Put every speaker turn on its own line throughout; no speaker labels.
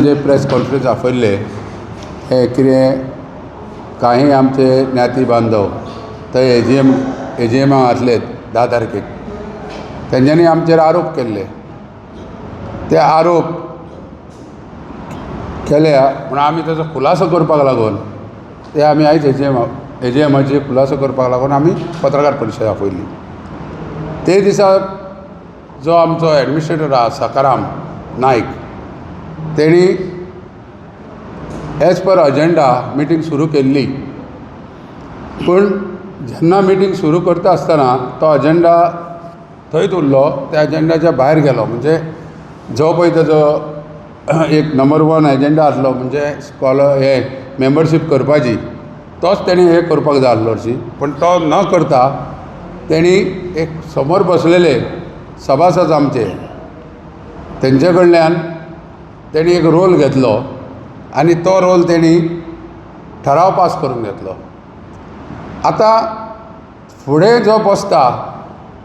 जे press conference आपयल्ले हे कितें काही आमचे ज्ञाती बांधव थंय एजीएमा घातलेत 10 तारखेक तेंच्यांनी आमचेर आरोप केल्ले. ते आरोप केल्या म्हण आमी ताचो खुलासो करपाक लागून ते आमी आयज एजीएमाची खुलासो करपाक लागून आमी पत्रकार परिशद आपयली. ते दिसा जो आमचो एडमिनिस्ट्रेटर आहा सकाराम नायक तेणी एज पर अजेंडा मिटींग सुरू केल्ली, पूण जेन्ना मिटींग सुरू करता आसतना तो अजेंडा थंयच उरलो, त्या अजेंडाच्या भायर गेलो. म्हणजे जो पळय ताजो एक नंबर 1 एजेंडा आसलो म्हणजे हे मेंबरशीप करपाची, तोच तेणी हे करपाक जाय आसलो हरशी. पण तो न करता तेणी एक समोर बसलेले सभासद आमचे तेंचे कडल्यान तेणी एक रोल घेतलो आनी तो रोल तेणी ठराव पास करून घेतलो. आतां फुडें जो बसता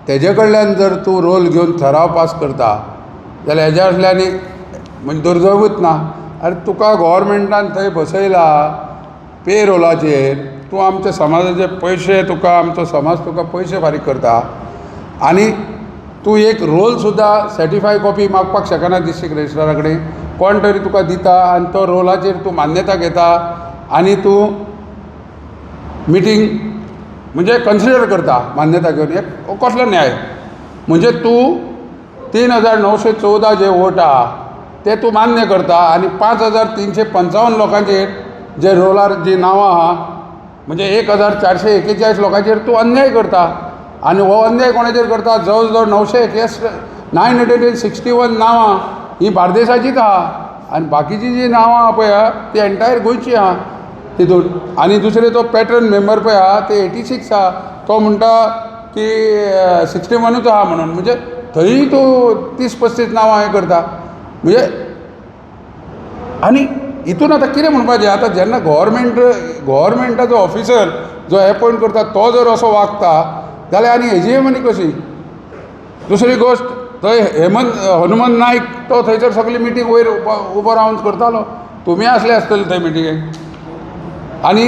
तेजे कडल्यान जर तूं रोल घेवन ठराव पास करता जाल्यार हेज्या असल्यान म्हणजे दुर्दैवूच ना. अरे तुका गव्हर्मेंटान थंय बसयला पे रोलाचेर, तूं आमच्या समाजाचे पयशे तुका आमचो समाज तुका पयशे फारीक करता आनी तूं एक रोल सुद्दां सर्टिफाय कॉपी मागपाक शकना डिस्ट्रिक्ट रजिस्ट्रारा कडेन. कोण तरी तुका दिता आनी तो रोलाचेर तूं मान्यता घेता आनी तूं मिटींग म्हणजे कन्सिडर करता मान्यता घेवन. एक कसलो न्याय? म्हणजे तूं 3914 जे वोट आहा ते तूं मान्य करता आनी 5355 लोकांचेर जे रोलार जी नांवां आहा म्हणजे 1441 लोकांचेर तूं अन्याय करता. आनी हो अन्याय कोणाचेर करता? जवळ जवळ 961 नांवां ही बार्देशाचीच आहा आनी बाकीची जी नांवां आहा पळय ती एंटायर गोंयची आहा तितून. आनी दुसरे तो पॅटर्न मेंबर पळय आहा ते 86 आहा. तो म्हणटा की 61च आहा म्हणून. म्हणजे थंय तूं 30-35 नांवां हें करता. म्हणजे आनी हितून आतां कितें म्हणपाचें? आतां जेन्ना गव्हर्मेंटाचो ऑफिसर जो एपॉयंट करता तो जर असो वागता जाल्यार आनी एजीएमांनी कशी? दुसरी गोश्ट थंय हनुमंत नायक तो थंयसर सगळी मिटींग वयर उबो रावन करतालो. तुमी आसले आसतले थंय मिटींगेक. आनी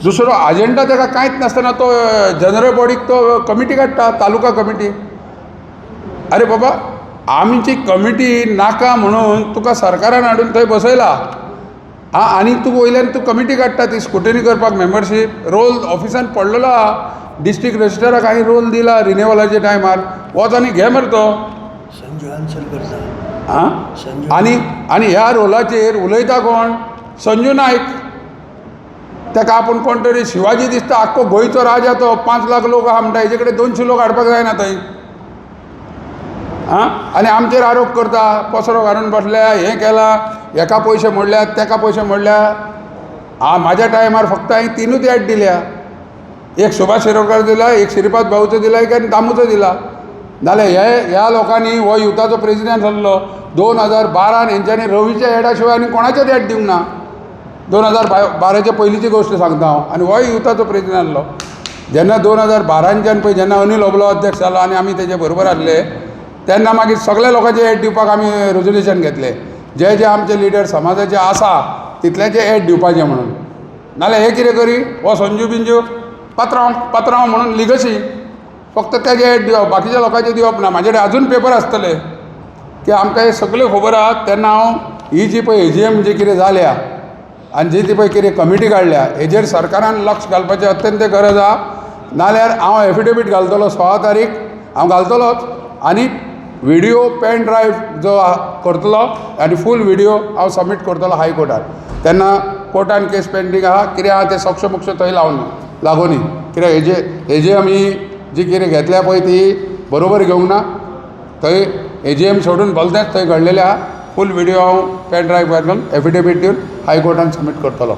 दुसरो अजेंडा ताका कांयच नासतना तो जनरल बॉडीक तो कमिटी काडटा, तालुका कमिटी. अरे बाबा, आमची कमिटी नाका म्हणून तुका सरकारान हाडून थंय बसयला आनी तूं वयल्यान तूं कमिटी काडटा ती स्क्रुटिनी करपाक मेंबरशीप. रोल ऑफिसान पडलेलो आहा, डिस्ट्रिक्ट रजिस्ट्राराक हांवें रोल दिला रिन्युवलाच्या टायमार. वच आनी घे मरे तो संजू आन्सर करता. आनी ह्या रोलाचेर उलयता कोण? संजू नायक. ताका आपूण कोण तरी शिवाजी दिसता. आख्खो गोंयचो राजा तो 5 लाख लोक आहा म्हणटा, हेजे कडेन 200 लोक हाडपाक जायना थंय. आनी आमचेर आरोप करता, पसरो घालून बसल्या, हें केलां, हेका पयशे मोडल्यात, तेका पयशे मोडल्या. म्हाज्या टायमार फक्त हांवें 3च ॲड दिल्या. एक सुभाष शिरोडकर दिला, एक श्रीपाद भाऊचो दिला, एक आनी दामूचो दिला. नाल्यार ह्या लोकांनी हो युथाचो प्रेसिडेंट आसलो 2012 हेंच्यांनी रवीच्या ॲडा शिवाय आनी कोणाचेच ॲड दिवंक ना. 2012च्या पयलींची गोश्ट सांगता हांव. आनी हो युथाचो प्रेसिडेंट आसलो. जेन्ना 2012च्यान पळय जेन्ना अनिल ओबलो अध्यक्ष जालो आनी आमी तेजे बरोबर आसले तेन्ना मागीर सगळ्या लोकांचे ॲड दिवपाक आमी रेजोल्युशन घेतले. जे जे आमचे लिडर समाजाचे आसा तितल्याचे ॲड दिवपाचे म्हणून. नाल्यार हे कितें करी? हो संजू बिंजू पात्रांव म्हणून लिगसी फक्त तेजे ॲड दिवप, बाकीच्या लोकांचे दिवप ना. म्हाजे कडेन अजून पेपर आसतले की आमकां हे सगळ्यो खबर आहा. तेन्ना हांव ही जी पळय एजीएम जी कितें जाल्या आनी जी ती पळय कितें कमिटी काडल्या हेजेर सरकारान लक्ष घालपाचें अत्यंत गरज आहा. नाल्यार हांव एफिडेवीट घालतलो 16 तारीख हांव घालतलोच. आनी व्हिडिओ पेन ड्रायव्ह जो करतलो आनी फूल व्हिडिओ हांव सबमीट करतलो हायकोर्टार. तेन्ना कोर्टान केस पेंडींग आहा. कितें आहा तें सक्षम थंय लागोनी. कित्याक एजीएम ही जी कितें घेतल्या पळय ती बरोबर घेवंक ना. थंय एजीएम सोडून भलतेंच थंय घडलेलें आहा. फूल व्हिडिओ हांव पेन ड्रायव्ह घालून एफिडेवीट दिवन हायकोर्टान सबमीट करतलो.